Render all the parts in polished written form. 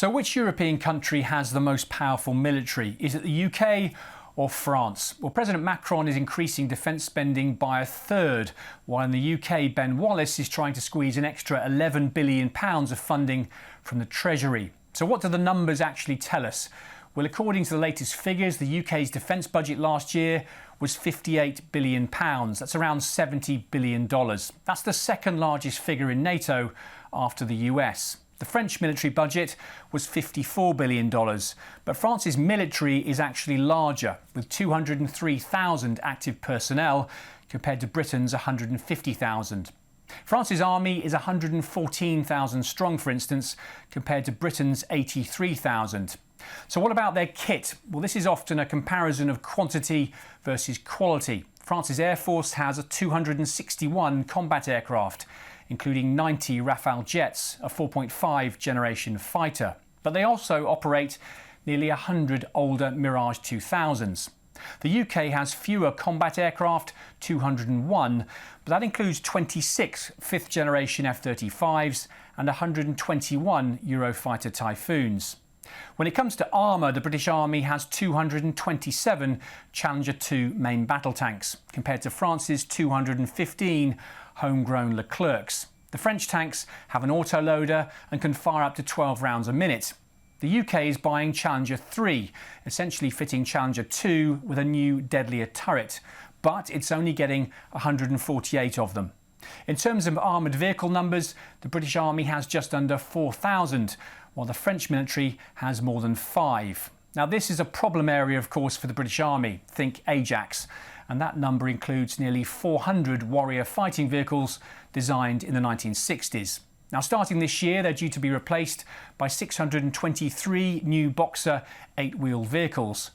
So which European country has the most powerful military? Is it the UK or France? Well, President Macron is increasing defence spending by a third, while in the UK, Ben Wallace is trying to squeeze an extra £11 billion of funding from the Treasury. So what do the numbers actually tell us? Well, according to the latest figures, the UK's defence budget last year was £58 billion. That's around $70 billion. That's the second largest figure in NATO after the US. The French military budget was $54 billion, but France's military is actually larger, with 203,000 active personnel compared to Britain's 150,000. France's army is 114,000 strong, for instance, compared to Britain's 83,000. So what about their kit? Well, this is often a comparison of quantity versus quality. France's Air Force has 261 combat aircraft, including 90 Rafale jets, a 4.5 generation fighter. But they also operate nearly 100 older Mirage 2000s. The UK has fewer combat aircraft, 201, but that includes 26 fifth generation F-35s and 121 Eurofighter Typhoons. When it comes to armour, the British Army has 227 Challenger 2 main battle tanks, compared to France's 215 homegrown Leclercs. The French tanks have an autoloader and can fire up to 12 rounds a minute. The UK is buying Challenger 3, essentially fitting Challenger 2 with a new deadlier turret, but it's only getting 148 of them. In terms of armoured vehicle numbers, the British Army has just under 4,000, while the French military has more than 5. Now, this is a problem area, of course, for the British Army. Think Ajax. And that number includes nearly 400 Warrior fighting vehicles designed in the 1960s. Now, starting this year, they're due to be replaced by 623 new Boxer 8-wheel vehicles.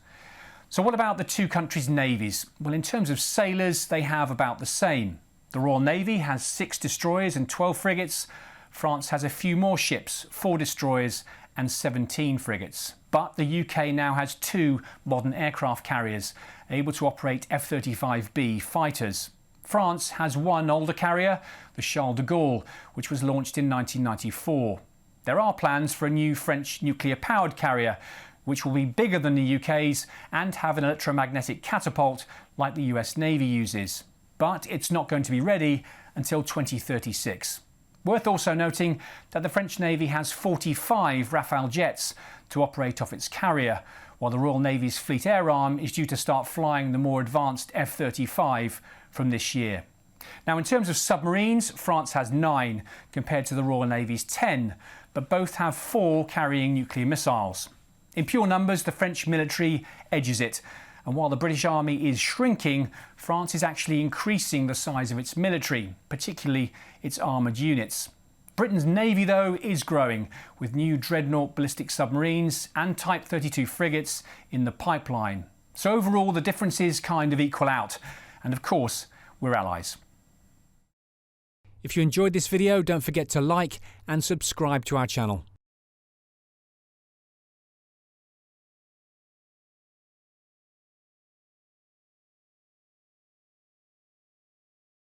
So what about the two countries' navies? Well, in terms of sailors, they have about the same. The Royal Navy has 6 destroyers and 12 frigates. France has a few more ships, 4 destroyers and 17 frigates. But the UK now has 2 modern aircraft carriers, able to operate F-35B fighters. France has 1 older carrier, the Charles de Gaulle, which was launched in 1994. There are plans for a new French nuclear-powered carrier, which will be bigger than the UK's and have an electromagnetic catapult like the US Navy uses. But it's not going to be ready until 2036. Worth also noting that the French Navy has 45 Rafale jets to operate off its carrier, while the Royal Navy's Fleet Air Arm is due to start flying the more advanced F-35 from this year. Now, in terms of submarines, France has 9 compared to the Royal Navy's 10, but both have 4 carrying nuclear missiles. In pure numbers, the French military edges it. And while the British Army is shrinking, France is actually increasing the size of its military, particularly its armoured units. Britain's navy, though, is growing, with new Dreadnought ballistic submarines and Type 32 frigates in the pipeline. So overall, the differences kind of equal out. And of course, we're allies. If you enjoyed this video, don't forget to like and subscribe to our channel.